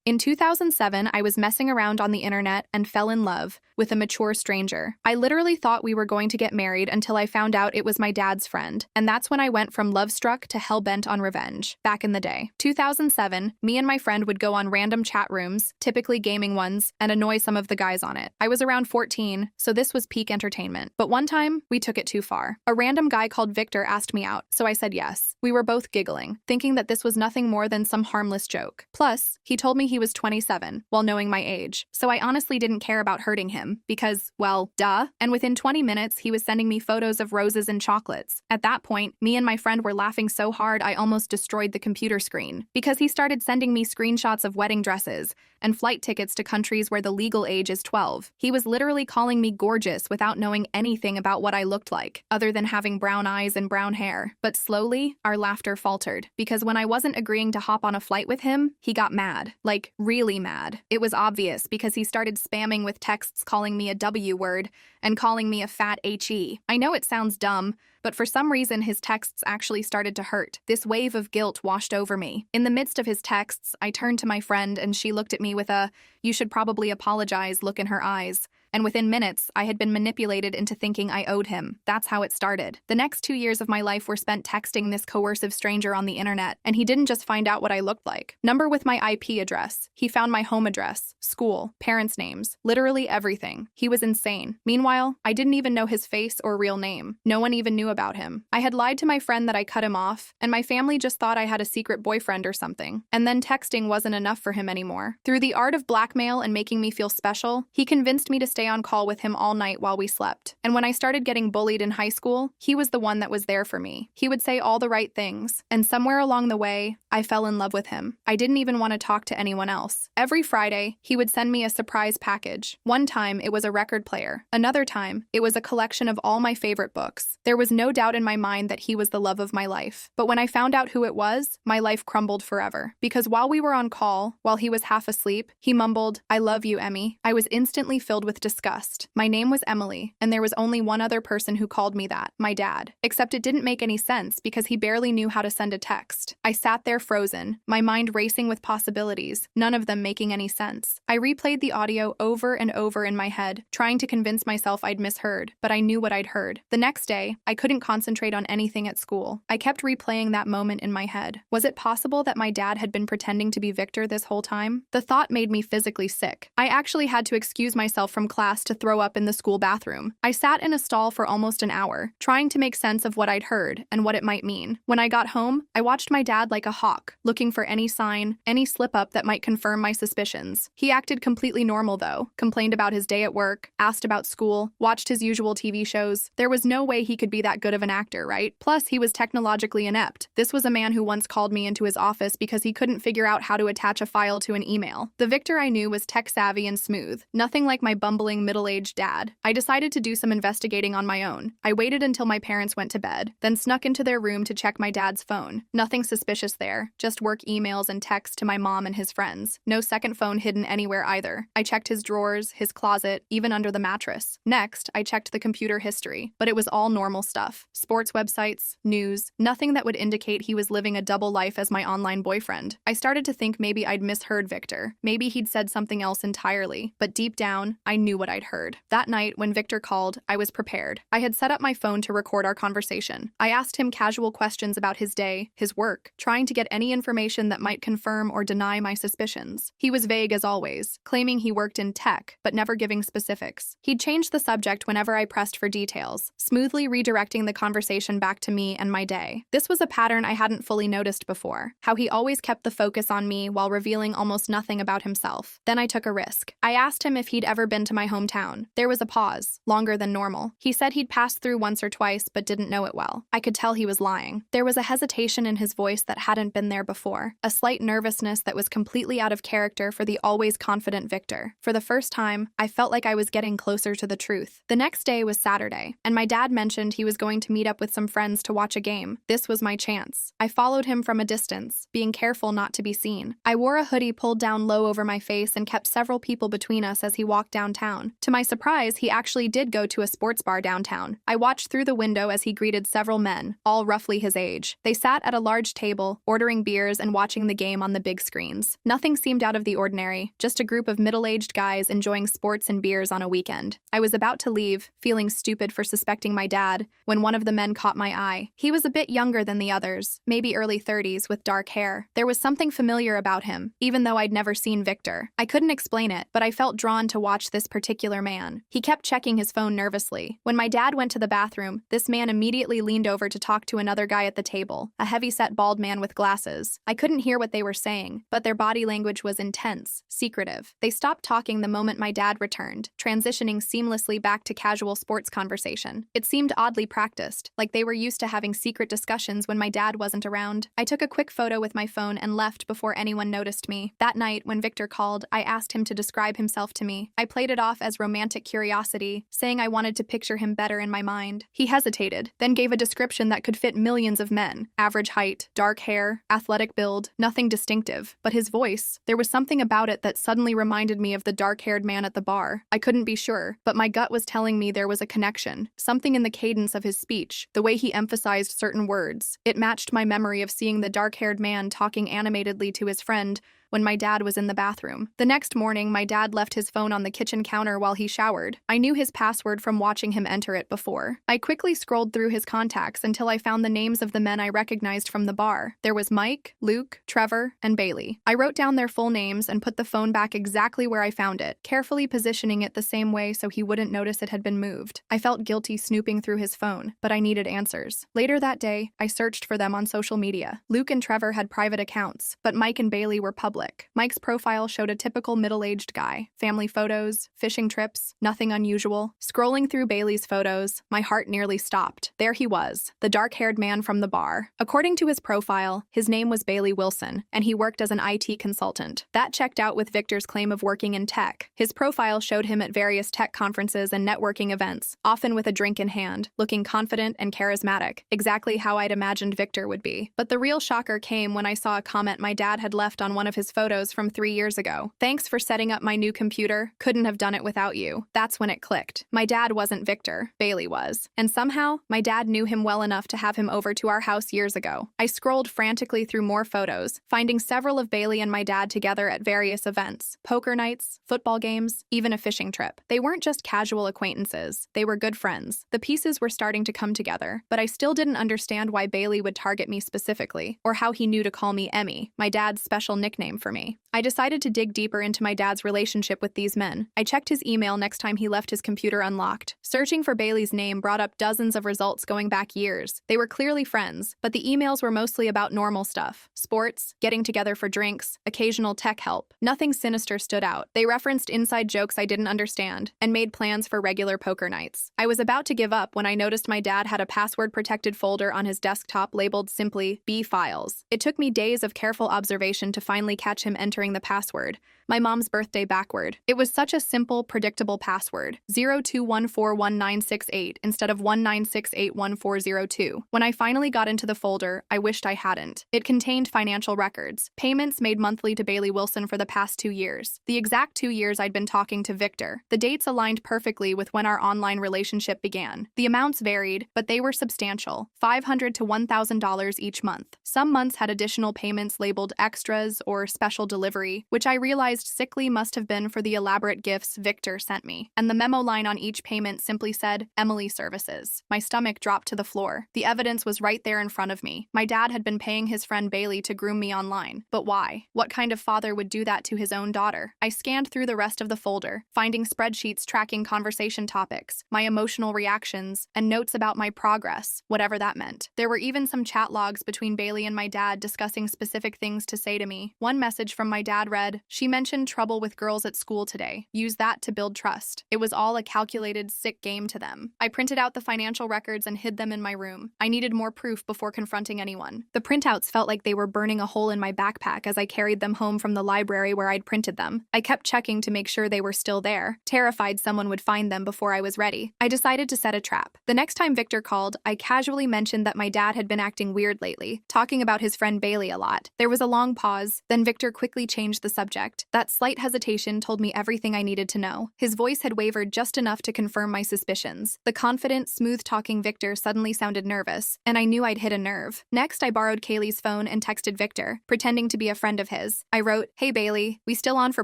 In 2007, I was messing around on the internet and fell in love with a mature stranger. I literally thought we were going to get married until I found out it was my dad's friend, and that's when I went from love-struck to hell-bent on revenge. Back in the day. 2007, me and my friend would go on random chat rooms, typically gaming ones, and annoy some of the guys on it. I was around 14, so this was peak entertainment. But one time, we took it too far. A random guy called Victor asked me out, so I said yes. We were both giggling, thinking that this was nothing more than some harmless joke. Plus, he told me he was 27, while knowing my age, so I honestly didn't care about hurting him because, well, duh. And within 20 minutes, he was sending me photos of roses and chocolates. At that point, me and my friend were laughing so hard I almost destroyed the computer screen because he started sending me screenshots of wedding dresses and flight tickets to countries where the legal age is 12. He was literally calling me gorgeous without knowing anything about what I looked like, other than having brown eyes and brown hair. But slowly, our laughter faltered, because when I wasn't agreeing to hop on a flight with him, he got mad. Like, really mad. It was obvious because he started spamming with texts calling me a W word and calling me a fat HE. I know it sounds dumb, but for some reason his texts actually started to hurt. This wave of guilt washed over me. In the midst of his texts, I turned to my friend and she looked at me with a, "You should probably apologize" look in her eyes. And within minutes, I had been manipulated into thinking I owed him. That's how it started. The next 2 years of my life were spent texting this coercive stranger on the internet, and he didn't just find out what I looked like. Number with my IP address. He found my home address, school, parents' names, literally everything. He was insane. Meanwhile, I didn't even know his face or real name. No one even knew about him. I had lied to my friend that I cut him off, and my family just thought I had a secret boyfriend or something. And then texting wasn't enough for him anymore. Through the art of blackmail and making me feel special, he convinced me to stay on call with him all night while we slept. And when I started getting bullied in high school, he was the one that was there for me. He would say all the right things, and somewhere along the way, I fell in love with him. I didn't even want to talk to anyone else. Every Friday, he would send me a surprise package. One time, it was a record player. Another time, it was a collection of all my favorite books. There was no doubt in my mind that he was the love of my life. But when I found out who it was, my life crumbled forever. Because while we were on call, while he was half asleep, he mumbled, "I love you, Emmy." I was instantly filled with disgust. My name was Emily, and there was only one other person who called me that, my dad. Except it didn't make any sense because he barely knew how to send a text. I sat there frozen, my mind racing with possibilities, none of them making any sense. I replayed the audio over and over in my head, trying to convince myself I'd misheard, but I knew what I'd heard. The next day, I couldn't concentrate on anything at school. I kept replaying that moment in my head. Was it possible that my dad had been pretending to be Victor this whole time? The thought made me physically sick. I actually had to excuse myself from class to throw up in the school bathroom. I sat in a stall for almost an hour, trying to make sense of what I'd heard and what it might mean. When I got home, I watched my dad like a hawk, looking for any sign, any slip-up that might confirm my suspicions. He acted completely normal though, complained about his day at work, asked about school, watched his usual TV shows. There was no way he could be that good of an actor, right? Plus, he was technologically inept. This was a man who once called me into his office because he couldn't figure out how to attach a file to an email. The Victor I knew was tech-savvy and smooth, nothing like my bumbling middle-aged dad. I decided to do some investigating on my own. I waited until my parents went to bed, then snuck into their room to check my dad's phone. Nothing suspicious there, just work emails and texts to my mom and his friends. No second phone hidden anywhere either. I checked his drawers, his closet, even under the mattress. Next, I checked the computer history, but it was all normal stuff. Sports websites, news, nothing that would indicate he was living a double life as my online boyfriend. I started to think maybe I'd misheard Victor. Maybe he'd said something else entirely, but deep down, I knew what I'd heard. That night, when Victor called, I was prepared. I had set up my phone to record our conversation. I asked him casual questions about his day, his work, trying to get any information that might confirm or deny my suspicions. He was vague as always, claiming he worked in tech, but never giving specifics. He'd change the subject whenever I pressed for details, smoothly redirecting the conversation back to me and my day. This was a pattern I hadn't fully noticed before, how he always kept the focus on me while revealing almost nothing about himself. Then I took a risk. I asked him if he'd ever been to my hometown. There was a pause, longer than normal. He said he'd passed through once or twice but didn't know it well. I could tell he was lying. There was a hesitation in his voice that hadn't been there before, a slight nervousness that was completely out of character for the always confident Victor. For the first time, I felt like I was getting closer to the truth. The next day was Saturday, and my dad mentioned he was going to meet up with some friends to watch a game. This was my chance. I followed him from a distance, being careful not to be seen. I wore a hoodie pulled down low over my face and kept several people between us as he walked downtown. To my surprise, he actually did go to a sports bar downtown. I watched through the window as he greeted several men, all roughly his age. They sat at a large table, ordering ordering beers and watching the game on the big screens. Nothing seemed out of the ordinary, just a group of middle-aged guys enjoying sports and beers on a weekend. I was about to leave, feeling stupid for suspecting my dad, when one of the men caught my eye. He was a bit younger than the others, maybe early 30s, with dark hair. There was something familiar about him, even though I'd never seen Victor. I couldn't explain it, but I felt drawn to watch this particular man. He kept checking his phone nervously. When my dad went to the bathroom, this man immediately leaned over to talk to another guy at the table, a heavy-set bald man with glasses. I couldn't hear what they were saying, but their body language was intense, secretive. They stopped talking the moment my dad returned, transitioning seamlessly back to casual sports conversation. It seemed oddly practiced, like they were used to having secret discussions when my dad wasn't around. I took a quick photo with my phone and left before anyone noticed me. That night, when Victor called, I asked him to describe himself to me. I played it off as romantic curiosity, saying I wanted to picture him better in my mind. He hesitated, then gave a description that could fit millions of men. Average height, dark hair, athletic build, nothing distinctive. But his voice, there was something about it that suddenly reminded me of the dark-haired man at the bar. I couldn't be sure, but my gut was telling me there was a connection. Something in the cadence of his speech, the way he emphasized certain words. It matched my memory of seeing the dark-haired man talking animatedly to his friend when my dad was in the bathroom. The next morning, my dad left his phone on the kitchen counter while he showered. I knew his password from watching him enter it before. I quickly scrolled through his contacts until I found the names of the men I recognized from the bar. There was Mike, Luke, Trevor, and Bailey. I wrote down their full names and put the phone back exactly where I found it, carefully positioning it the same way so he wouldn't notice it had been moved. I felt guilty snooping through his phone, but I needed answers. Later that day, I searched for them on social media. Luke and Trevor had private accounts, but Mike and Bailey were public. Mike's profile showed a typical middle-aged guy. Family photos, fishing trips, nothing unusual. Scrolling through Bailey's photos, my heart nearly stopped. There he was, the dark-haired man from the bar. According to his profile, his name was Bailey Wilson, and he worked as an IT consultant. That checked out with Victor's claim of working in tech. His profile showed him at various tech conferences and networking events, often with a drink in hand, looking confident and charismatic, exactly how I'd imagined Victor would be. But the real shocker came when I saw a comment my dad had left on one of his photos from 3 years ago. "Thanks for setting up my new computer. Couldn't have done it without you." That's when it clicked. My dad wasn't Victor. Bailey was. And somehow, my dad knew him well enough to have him over to our house years ago. I scrolled frantically through more photos, finding several of Bailey and my dad together at various events, poker nights, football games, even a fishing trip. They weren't just casual acquaintances. They were good friends. The pieces were starting to come together, but I still didn't understand why Bailey would target me specifically, or how he knew to call me Emmy, my dad's special nickname for me. I decided to dig deeper into my dad's relationship with these men. I checked his email next time he left his computer unlocked. Searching for Bailey's name brought up dozens of results going back years. They were clearly friends, but the emails were mostly about normal stuff. Sports, getting together for drinks, occasional tech help. Nothing sinister stood out. They referenced inside jokes I didn't understand, and made plans for regular poker nights. I was about to give up when I noticed my dad had a password-protected folder on his desktop labeled simply B Files. It took me days of careful observation to finally catch him entering the password, my mom's birthday backward. It was such a simple, predictable password, 02141968 instead of 19681402. When I finally got into the folder, I wished I hadn't. It contained financial records, payments made monthly to Bailey Wilson for the past 2 years, the exact 2 years I'd been talking to Victor. The dates aligned perfectly with when our online relationship began. The amounts varied, but they were substantial, $500 to $1,000 each month. Some months had additional payments labeled extras or special delivery, which I realized sickly must have been for the elaborate gifts Victor sent me. And the memo line on each payment simply said, Emily Services. My stomach dropped to the floor. The evidence was right there in front of me. My dad had been paying his friend Bailey to groom me online. But why? What kind of father would do that to his own daughter? I scanned through the rest of the folder, finding spreadsheets tracking conversation topics, my emotional reactions, and notes about my progress, whatever that meant. There were even some chat logs between Bailey and my dad discussing specific things to say to me. One message from my dad read, "She mentioned trouble with girls at school today. Use that to build trust." It was all a calculated, sick game to them. I printed out the financial records and hid them in my room. I needed more proof before confronting anyone. The printouts felt like they were burning a hole in my backpack as I carried them home from the library where I'd printed them. I kept checking to make sure they were still there, terrified someone would find them before I was ready. I decided to set a trap. The next time Victor called, I casually mentioned that my dad had been acting weird lately, talking about his friend Bailey a lot. There was a long pause, then Victor quickly changed the subject. That slight hesitation told me everything I needed to know. His voice had wavered just enough to confirm my suspicions. The confident, smooth-talking Victor suddenly sounded nervous, and I knew I'd hit a nerve. Next, I borrowed Kaylee's phone and texted Victor, pretending to be a friend of his. I wrote, "Hey Bailey, we still on for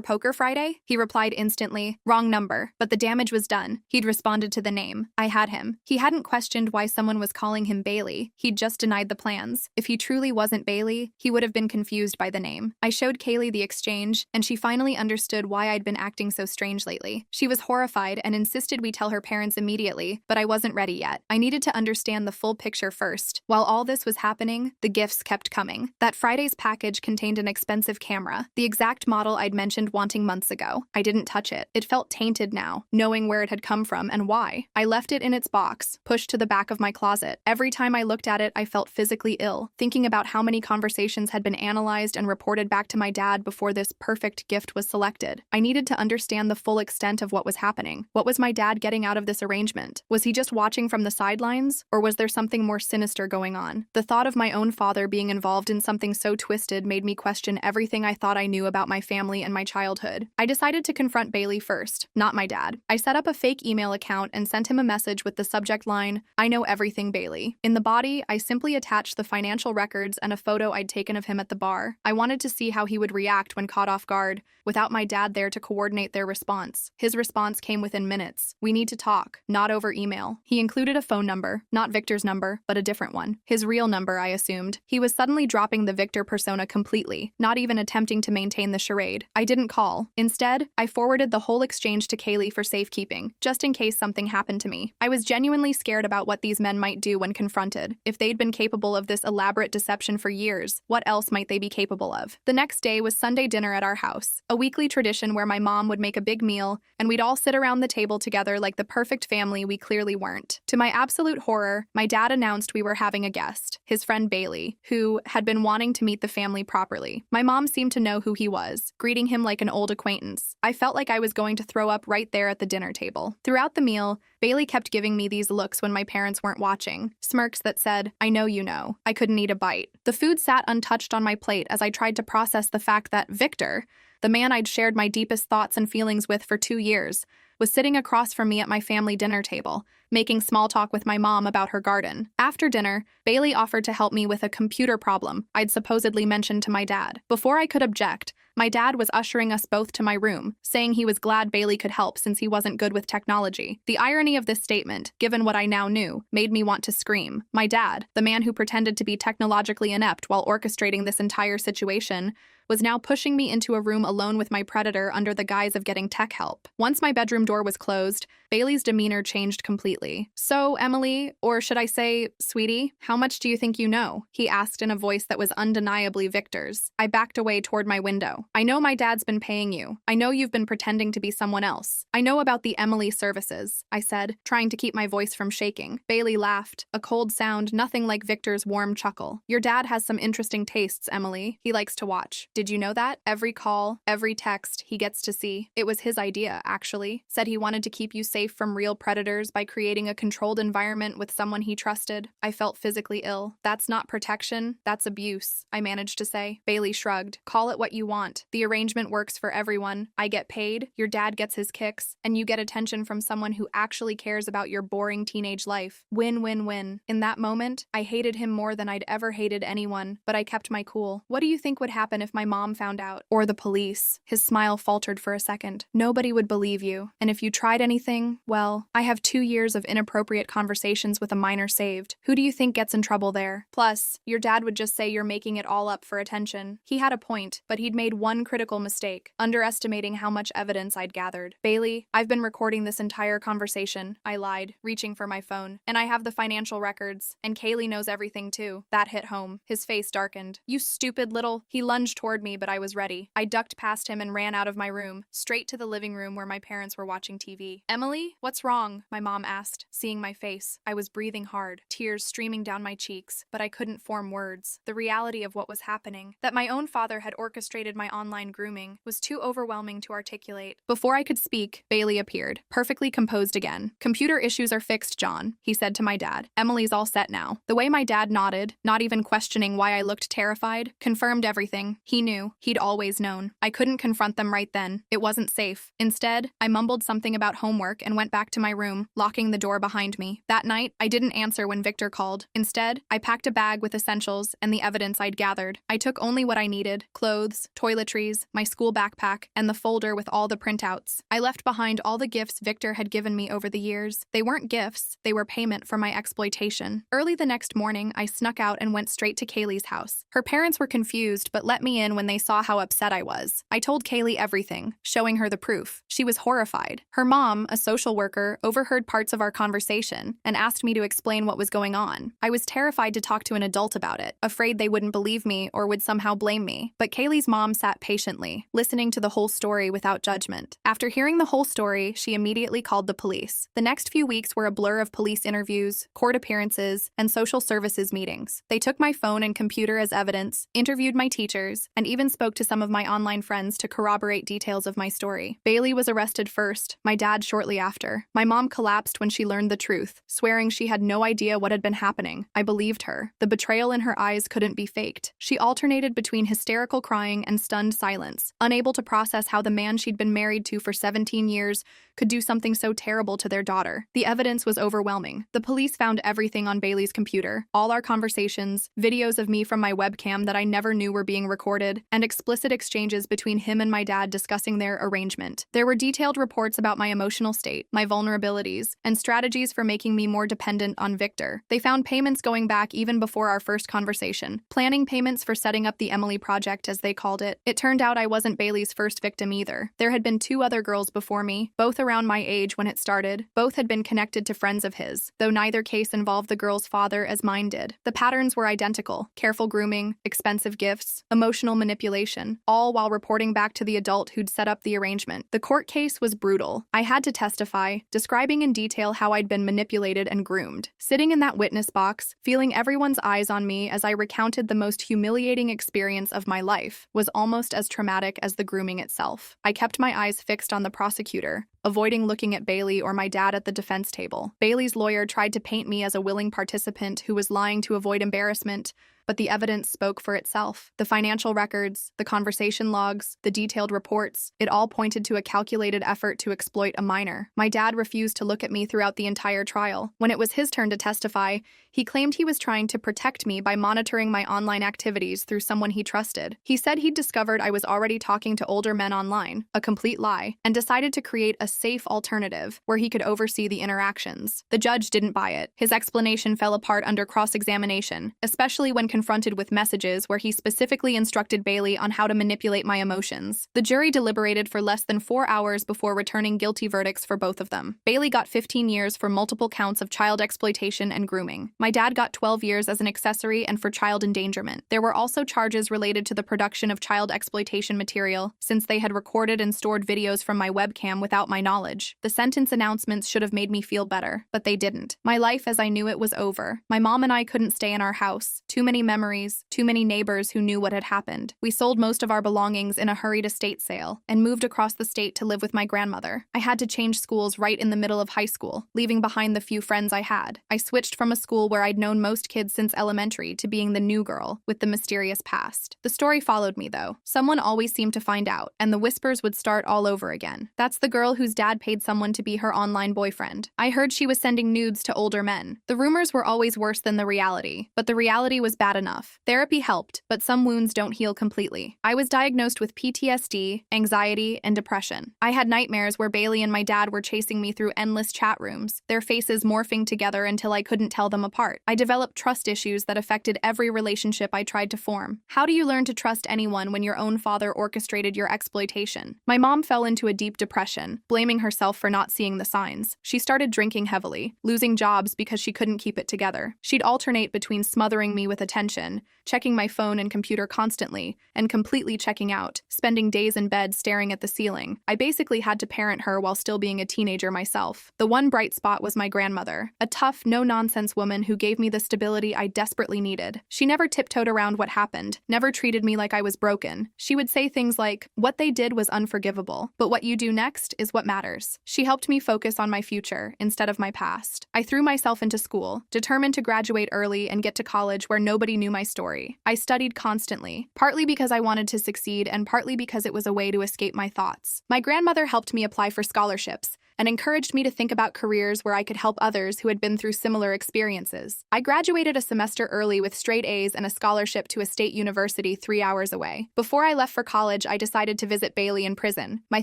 poker Friday?" He replied instantly, "Wrong number," but the damage was done. He'd responded to the name. I had him. He hadn't questioned why someone was calling him Bailey. He'd just denied the plans. If he truly wasn't Bailey, he would have been confused by the name. I showed Kaylee the exchange, and she finally understood why I'd been acting so strange lately. She was horrified and insisted we tell her parents immediately, but I wasn't ready yet. I needed to understand the full picture first. While all this was happening, the gifts kept coming. That Friday's package contained an expensive camera, the exact model I'd mentioned wanting months ago. I didn't touch it. It felt tainted now, knowing where it had come from and why. I left it in its box, pushed to the back of my closet. Every time I looked at it, I felt physically ill, thinking about how many conversations had been analyzed and reported back to my dad before this perfect gift was selected. I needed to understand the full extent of what was happening. What was my dad getting out of this arrangement? Was he just watching from the sidelines, or was there something more sinister going on? The thought of my own father being involved in something so twisted made me question everything I thought I knew about my family and my childhood. I decided to confront Bailey first, not my dad. I set up a fake email account and sent him a message with the subject line, "I know everything, Bailey." In the body, I simply attached the financial records and a photo I'd taken of him at the bar. I wanted to see how he would react when caught off guard, without my dad there to coordinate their response. His response came within minutes. "We need to talk, not over email." He included a phone number, not Victor's number, but a different one. His real number, I assumed. He was suddenly dropping the Victor persona completely, not even attempting to maintain the charade. I didn't call. Instead, I forwarded the whole exchange to Kaylee for safekeeping, just in case something happened to me. I was genuinely scared about what these men might do when confronted. If they'd been capable of this elaborate deception for years, what else might they be capable of? The next day was Sunday dinner at our house, a weekly tradition where my mom would make a big meal, and we'd all sit around the table together like the perfect family we clearly weren't. To my absolute horror, my dad announced we were having a guest, his friend Bailey, who had been wanting to meet the family properly. My mom seemed to know who he was, greeting him like an old acquaintance. I felt like I was going to throw up right there at the dinner table. Throughout the meal, Bailey kept giving me these looks when my parents weren't watching, smirks that said, "I know you know." I couldn't eat a bite. The food sat untouched on my plate as I tried to process the fact that Victor, the man I'd shared my deepest thoughts and feelings with for 2 years, was sitting across from me at my family dinner table, making small talk with my mom about her garden. After dinner, Bailey offered to help me with a computer problem I'd supposedly mentioned to my dad. Before I could object, my dad was ushering us both to my room, saying he was glad Bailey could help since he wasn't good with technology. The irony of this statement, given what I now knew, made me want to scream. My dad, the man who pretended to be technologically inept while orchestrating this entire situation, was now pushing me into a room alone with my predator under the guise of getting tech help. Once my bedroom door was closed, Bailey's demeanor changed completely. "So, Emily, or should I say, sweetie, how much do you think you know?" he asked in a voice that was undeniably Victor's. I backed away toward my window. "I know my dad's been paying you. I know you've been pretending to be someone else. I know about the Emily services," I said, trying to keep my voice from shaking. Bailey laughed, a cold sound nothing like Victor's warm chuckle. "Your dad has some interesting tastes, Emily. He likes to watch. Did you know that? Every call, every text he gets to see. It was his idea, actually. Said he wanted to keep you safe from real predators by creating a controlled environment with someone he trusted." I felt physically ill. "That's not protection, that's abuse," I managed to say. Bailey shrugged. "Call it what you want. The arrangement works for everyone. I get paid, your dad gets his kicks, and you get attention from someone who actually cares about your boring teenage life. Win-win-win." In that moment, I hated him more than I'd ever hated anyone, but I kept my cool. "What do you think would happen if my mom found out? Or the police?" His smile faltered for a second. "Nobody would believe you. And if you tried anything, well, I have 2 years of inappropriate conversations with a minor saved. Who do you think gets in trouble there? Plus, your dad would just say you're making it all up for attention." He had a point, but he'd made one critical mistake, underestimating how much evidence I'd gathered. "Bailey, I've been recording this entire conversation," I lied, reaching for my phone. "And I have the financial records. And Kaylee knows everything too." That hit home. His face darkened. "You stupid little..." He lunged toward me, but I was ready. I ducked past him and ran out of my room, straight to the living room where my parents were watching TV. "Emily, what's wrong?" my mom asked. chest, seeing my face. I was breathing hard, tears streaming down my cheeks, but I couldn't form words. The reality of what was happening, that my own father had orchestrated my online grooming, was too overwhelming to articulate. Before I could speak, Bailey appeared, perfectly composed again. "Computer issues are fixed, John," he said to my dad. "Emily's all set now." The way my dad nodded, not even questioning why I looked terrified, confirmed everything. He knew. He'd always known. I couldn't confront them right then. It wasn't safe. Instead, I mumbled something about homework and went back to my room, locking the door behind me. That night, I didn't answer when Victor called. Instead, I packed a bag with essentials and the evidence I'd gathered. I took only what I needed: clothes, toiletries, my school backpack, and the folder with all the printouts. I left behind all the gifts Victor had given me over the years. They weren't gifts, they were payment for my exploitation. Early the next morning, I snuck out and went straight to Kaylee's house. Her parents were confused, but let me in when they saw how upset I was. I told Kaylee everything, showing her the proof. She was horrified. Her mom, a social worker, overheard parts of our conversation and asked me to explain what was going on. I was terrified to talk to an adult about it, afraid they wouldn't believe me or would somehow blame me. But Kaylee's mom sat patiently, listening to the whole story without judgment. After hearing the whole story, she immediately called the police. The next few weeks were a blur of police interviews, court appearances, and social services meetings. They took my phone and computer as evidence, interviewed my teachers, and even spoke to some of my online friends to corroborate details of my story. Bailey was arrested first, my dad shortly after. My mom collapsed when she learned the truth, swearing she had no idea what had been happening. I believed her. The betrayal in her eyes couldn't be faked. She alternated between hysterical crying and stunned silence, unable to process how the man she'd been married to for 17 years could do something so terrible to their daughter. The evidence was overwhelming. The police found everything on Bailey's computer: all our conversations, videos of me from my webcam that I never knew were being recorded, and explicit exchanges between him and my dad discussing their arrangement. There were detailed reports about my emotional state, my vulnerabilities, and strategies for making me more dependent on Victor. They found payments going back even before our first conversation, planning payments for setting up the Emily Project, as they called it. It turned out I wasn't Bailey's first victim either. There had been 2 other girls before me, both around my age when it started. Both had been connected to friends of his, though neither case involved the girl's father as mine did. The patterns were identical: careful grooming, expensive gifts, emotional manipulation, all while reporting back to the adult who'd set up the arrangement. The court case was brutal. I had to testify, describing in detail how I'd been manipulated and groomed. Sitting in that witness box, feeling everyone's eyes on me as I recounted the most humiliating experience of my life, was almost as traumatic as the grooming itself. I kept my eyes fixed on the prosecutor, avoiding looking at Bailey or my dad at the defense table. Bailey's lawyer tried to paint me as a willing participant who was lying to avoid embarrassment, but the evidence spoke for itself. The financial records, the conversation logs, the detailed reports, it all pointed to a calculated effort to exploit a minor. My dad refused to look at me throughout the entire trial. When it was his turn to testify, he claimed he was trying to protect me by monitoring my online activities through someone he trusted. He said he'd discovered I was already talking to older men online, a complete lie, and decided to create a safe alternative where he could oversee the interactions. The judge didn't buy it. His explanation fell apart under cross-examination, especially when confronted with messages where he specifically instructed Bailey on how to manipulate my emotions. The jury deliberated for less than 4 hours before returning guilty verdicts for both of them. Bailey got 15 years for multiple counts of child exploitation and grooming. My dad got 12 years as an accessory and for child endangerment. There were also charges related to the production of child exploitation material, since they had recorded and stored videos from my webcam without my knowledge. The sentence announcements should have made me feel better, but they didn't. My life as I knew it was over. My mom and I couldn't stay in our house. Too many memories, too many neighbors who knew what had happened. We sold most of our belongings in a hurried estate sale and moved across the state to live with my grandmother. I had to change schools right in the middle of high school, leaving behind the few friends I had. I switched from a school where I'd known most kids since elementary to being the new girl with the mysterious past. The story followed me, though. Someone always seemed to find out, and the whispers would start all over again. That's the girl whose dad paid someone to be her online boyfriend. I heard she was sending nudes to older men. The rumors were always worse than the reality, but the reality was bad enough. Therapy helped, but some wounds don't heal completely. I was diagnosed with PTSD, anxiety, and depression. I had nightmares where Bailey and my dad were chasing me through endless chat rooms, their faces morphing together until I couldn't tell them apart. I developed trust issues that affected every relationship I tried to form. How do you learn to trust anyone when your own father orchestrated your exploitation? My mom fell into a deep depression, blaming herself for not seeing the signs. She started drinking heavily, losing jobs because she couldn't keep it together. She'd alternate between smothering me with attention attention, checking my phone and computer constantly, and completely checking out, spending days in bed staring at the ceiling. I basically had to parent her while still being a teenager myself. The one bright spot was my grandmother, a tough, no-nonsense woman who gave me the stability I desperately needed. She never tiptoed around what happened, never treated me like I was broken. She would say things like, "What they did was unforgivable, but what you do next is what matters." She helped me focus on my future instead of my past. I threw myself into school, determined to graduate early and get to college where nobody knew my story. I studied constantly, partly because I wanted to succeed and partly because it was a way to escape my thoughts. My grandmother helped me apply for scholarships and encouraged me to think about careers where I could help others who had been through similar experiences. I graduated a semester early with straight A's and a scholarship to a state university 3 hours away. Before I left for college, I decided to visit Bailey in prison. My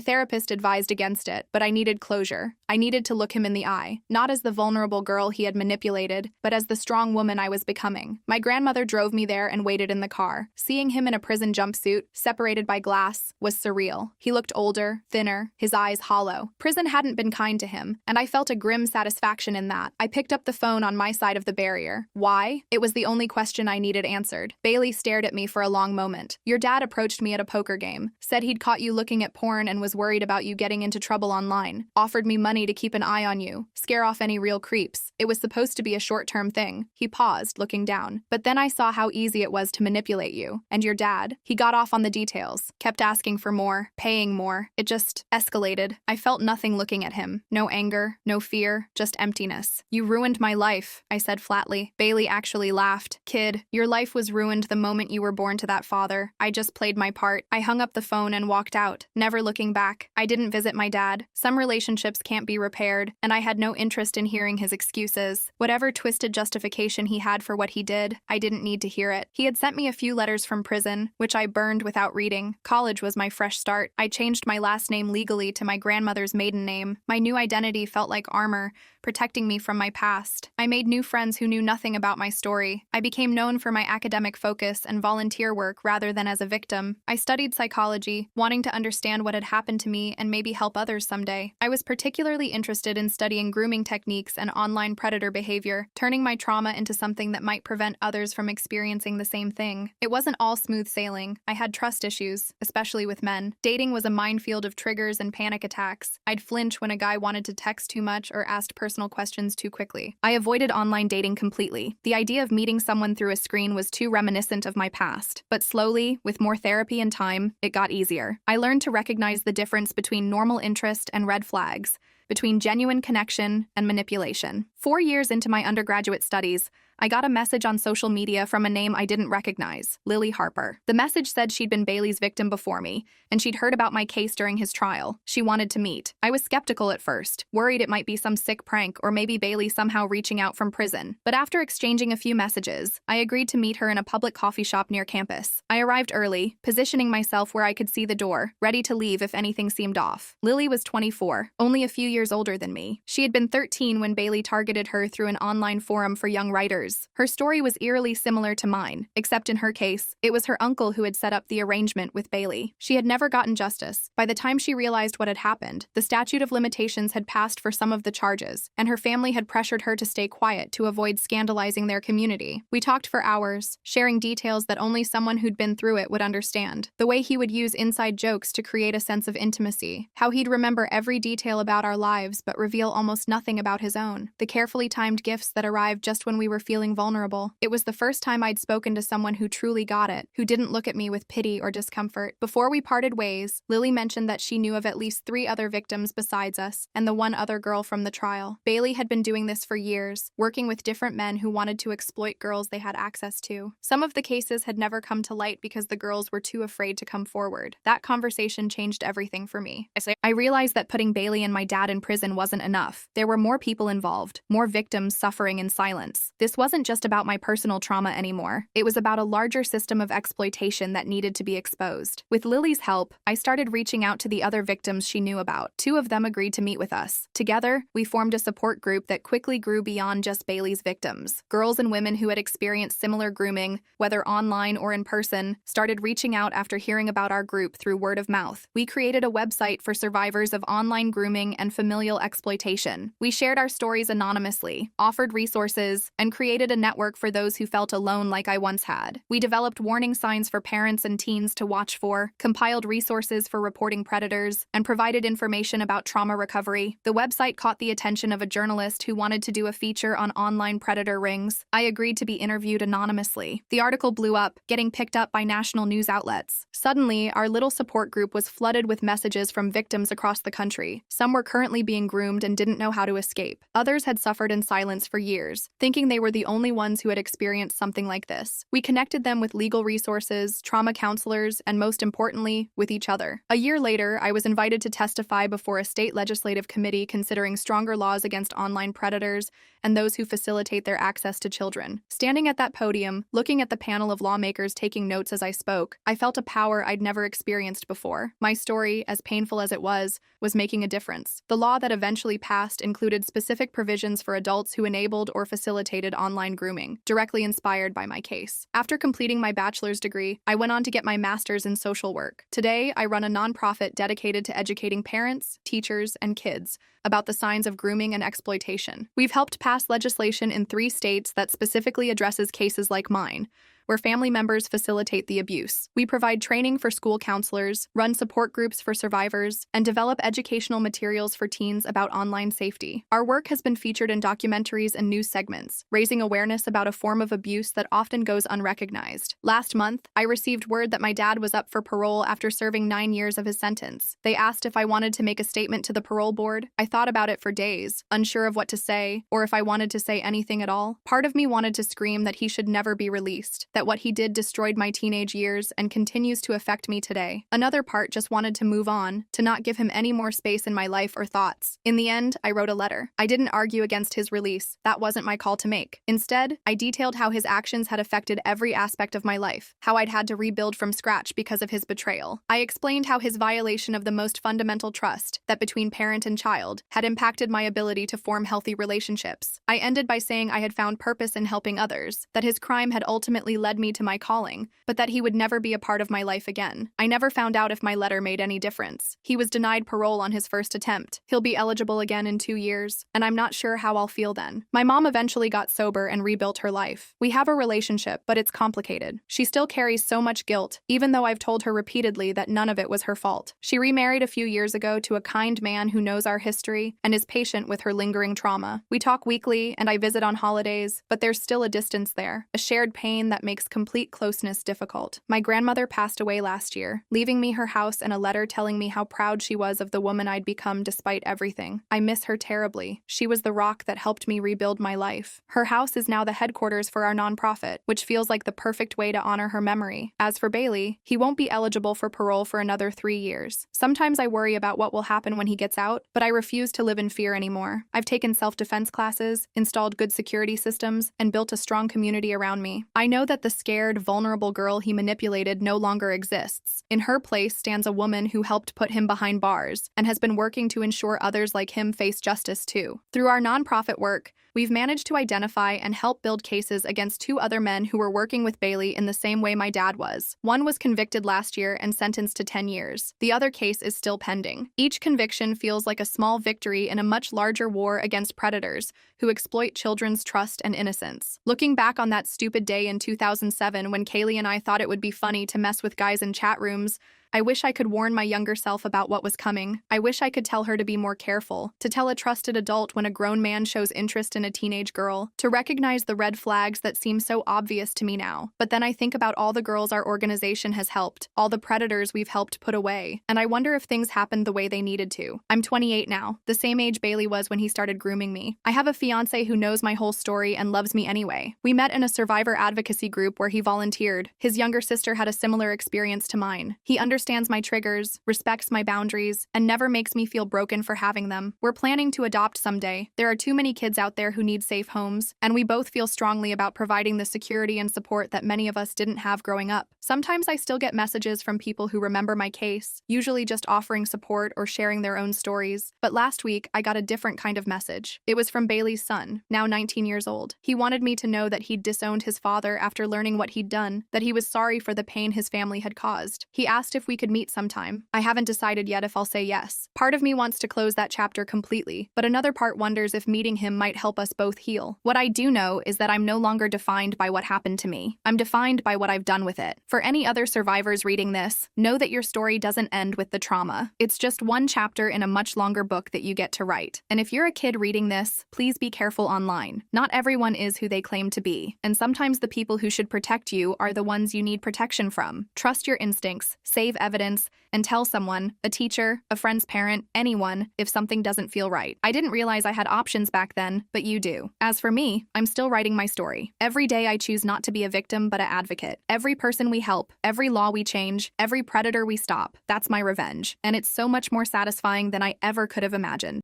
therapist advised against it, but I needed closure. I needed to look him in the eye, not as the vulnerable girl he had manipulated, but as the strong woman I was becoming. My grandmother drove me there and waited in the car. Seeing him in a prison jumpsuit, separated by glass, was surreal. He looked older, thinner, his eyes hollow. Prison hadn't been kind to him, and I felt a grim satisfaction in that. I picked up the phone on my side of the barrier. Why? It was the only question I needed answered. Bailey stared at me for a long moment. "Your dad approached me at a poker game, said he'd caught you looking at porn and was worried about you getting into trouble online. Offered me money to keep an eye on you, scare off any real creeps. It was supposed to be a short-term thing." He paused, looking down. "But then I saw how easy it was to manipulate you. And your dad." He got off on the details, kept asking for more, paying more. It just escalated. I felt nothing looking at him. No anger, no fear, just emptiness. "You ruined my life," I said flatly. Bailey actually laughed. "Kid, your life was ruined the moment you were born to that father. I just played my part." I hung up the phone and walked out, never looking back. I didn't visit my dad. Some relationships can't be repaired, and I had no interest in hearing his excuses. Whatever twisted justification he had for what he did, I didn't need to hear it. He had sent me a few letters from prison, which I burned without reading. College was my fresh start. I changed my last name legally to my grandmother's maiden name. My new identity felt like armor, protecting me from my past. I made new friends who knew nothing about my story. I became known for my academic focus and volunteer work rather than as a victim. I studied psychology, wanting to understand what had happened to me and maybe help others someday. I was particularly interested in studying grooming techniques and online predator behavior, turning my trauma into something that might prevent others from experiencing the same thing. It wasn't all smooth sailing. I had trust issues, especially with men. Dating was a minefield of triggers and panic attacks. I'd flinch when a guy wanted to text too much or asked personal questions too quickly. I avoided online dating completely. The idea of meeting someone through a screen was too reminiscent of my past. But slowly, with more therapy and time, it got easier. I learned to recognize the difference between normal interest and red flags, between genuine connection and manipulation. 4 years into my undergraduate studies, I got a message on social media from a name I didn't recognize, Lily Harper. The message said she'd been Bailey's victim before me, and she'd heard about my case during his trial. She wanted to meet. I was skeptical at first, worried it might be some sick prank or maybe Bailey somehow reaching out from prison. But after exchanging a few messages, I agreed to meet her in a public coffee shop near campus. I arrived early, positioning myself where I could see the door, ready to leave if anything seemed off. Lily was 24, only a few years older than me. She had been 13 when Bailey targeted her through an online forum for young writers. Her story was eerily similar to mine, except in her case, it was her uncle who had set up the arrangement with Bailey. She had never gotten justice. By the time she realized what had happened, the statute of limitations had passed for some of the charges, and her family had pressured her to stay quiet to avoid scandalizing their community. We talked for hours, sharing details that only someone who'd been through it would understand. The way he would use inside jokes to create a sense of intimacy. How he'd remember every detail about our lives but reveal almost nothing about his own. The carefully timed gifts that arrived just when we were feeling vulnerable. It was the first time I'd spoken to someone who truly got it, who didn't look at me with pity or discomfort. Before we parted ways, Lily mentioned that she knew of at least 3 other victims besides us, and the one other girl from the trial. Bailey had been doing this for years, working with different men who wanted to exploit girls they had access to. Some of the cases had never come to light because the girls were too afraid to come forward. That conversation changed everything for me. I realized that putting Bailey and my dad in prison wasn't enough. There were more people involved, more victims suffering in silence. This wasn't just about my personal trauma anymore. It was about a larger system of exploitation that needed to be exposed. With Lily's help, I started reaching out to the other victims she knew about. 2 of them agreed to meet with us. Together, we formed a support group that quickly grew beyond just Bailey's victims. Girls and women who had experienced similar grooming, whether online or in person, started reaching out after hearing about our group through word of mouth. We created a website for survivors of online grooming and familial exploitation. We shared our stories anonymously, offered resources, and created created a network for those who felt alone like I once had. We developed warning signs for parents and teens to watch for, compiled resources for reporting predators, and provided information about trauma recovery. The website caught the attention of a journalist who wanted to do a feature on online predator rings. I agreed to be interviewed anonymously. The article blew up, getting picked up by national news outlets. Suddenly, our little support group was flooded with messages from victims across the country. Some were currently being groomed and didn't know how to escape. Others had suffered in silence for years, thinking they were the only ones who had experienced something like this. We connected them with legal resources, trauma counselors, and most importantly, with each other. A year later, I was invited to testify before a state legislative committee considering stronger laws against online predators and those who facilitate their access to children. Standing at that podium, looking at the panel of lawmakers taking notes as I spoke, I felt a power I'd never experienced before. My story, as painful as it was making a difference. The law that eventually passed included specific provisions for adults who enabled or facilitated online grooming, directly inspired by my case. After completing my bachelor's degree, I went on to get my master's in social work. Today, I run a nonprofit dedicated to educating parents, teachers, and kids about the signs of grooming and exploitation. We've helped pass legislation in 3 states that specifically addresses cases like mine, where family members facilitate the abuse. We provide training for school counselors, run support groups for survivors, and develop educational materials for teens about online safety. Our work has been featured in documentaries and news segments, raising awareness about a form of abuse that often goes unrecognized. Last month, I received word that my dad was up for parole after serving 9 years of his sentence. They asked if I wanted to make a statement to the parole board. I thought about it for days, unsure of what to say, or if I wanted to say anything at all. Part of me wanted to scream that he should never be released, that what he did destroyed my teenage years and continues to affect me today. Another part just wanted to move on, to not give him any more space in my life or thoughts. In the end, I wrote a letter. I didn't argue against his release. That wasn't my call to make. Instead, I detailed how his actions had affected every aspect of my life, how I'd had to rebuild from scratch because of his betrayal. I explained how his violation of the most fundamental trust, that between parent and child, had impacted my ability to form healthy relationships. I ended by saying I had found purpose in helping others, that his crime had ultimately led me to my calling, but that he would never be a part of my life again. I never found out if my letter made any difference. He was denied parole on his first attempt. He'll be eligible again in 2 years, and I'm not sure how I'll feel then. My mom eventually got sober and rebuilt her life. We have a relationship, but it's complicated. She still carries so much guilt, even though I've told her repeatedly that none of it was her fault. She remarried a few years ago to a kind man who knows our history and is patient with her lingering trauma. We talk weekly, and I visit on holidays, but there's still a distance there, a shared pain that makes complete closeness difficult. My grandmother passed away last year, leaving me her house and a letter telling me how proud she was of the woman I'd become despite everything. I miss her terribly. She was the rock that helped me rebuild my life. Her house is now the headquarters for our nonprofit, which feels like the perfect way to honor her memory. As for Bailey, he won't be eligible for parole for another 3 years. Sometimes I worry about what will happen when he gets out, but I refuse to live in fear anymore. I've taken self-defense classes, installed good security systems, and built a strong community around me. I know that the scared, vulnerable girl he manipulated no longer exists. In her place stands a woman who helped put him behind bars and has been working to ensure others like him face justice too. Through our nonprofit work, we've managed to identify and help build cases against 2 other men who were working with Bailey in the same way my dad was. One was convicted last year and sentenced to 10 years. The other case is still pending. Each conviction feels like a small victory in a much larger war against predators who exploit children's trust and innocence. Looking back on that stupid day in 2007 when Kaylee and I thought it would be funny to mess with guys in chat rooms, I wish I could warn my younger self about what was coming. I wish I could tell her to be more careful, to tell a trusted adult when a grown man shows interest in a teenage girl, to recognize the red flags that seem so obvious to me now. But then I think about all the girls our organization has helped, all the predators we've helped put away, and I wonder if things happened the way they needed to. I'm 28 now, the same age Bailey was when he started grooming me. I have a fiance who knows my whole story and loves me anyway. We met in a survivor advocacy group where he volunteered. His younger sister had a similar experience to mine. He understands my triggers, respects my boundaries, and never makes me feel broken for having them. We're planning to adopt someday. There are too many kids out there who need safe homes, and we both feel strongly about providing the security and support that many of us didn't have growing up. Sometimes I still get messages from people who remember my case, usually just offering support or sharing their own stories. But last week, I got a different kind of message. It was from Bailey's son, now 19 years old. He wanted me to know that he'd disowned his father after learning what he'd done, that he was sorry for the pain his family had caused. He asked if we could meet sometime. I haven't decided yet if I'll say yes. Part of me wants to close that chapter completely, but another part wonders if meeting him might help us both heal. What I do know is that I'm no longer defined by what happened to me. I'm defined by what I've done with it. For any other survivors reading this, know that your story doesn't end with the trauma. It's just one chapter in a much longer book that you get to write. And if you're a kid reading this, please be careful online. Not everyone is who they claim to be, and sometimes the people who should protect you are the ones you need protection from. Trust your instincts, save evidence, and tell someone, a teacher, a friend's parent, anyone, if something doesn't feel right. I didn't realize I had options back then, but you do. As for me, I'm still writing my story. Every day I choose not to be a victim but an advocate. Every person we help, every law we change, every predator we stop, that's my revenge. And it's so much more satisfying than I ever could have imagined.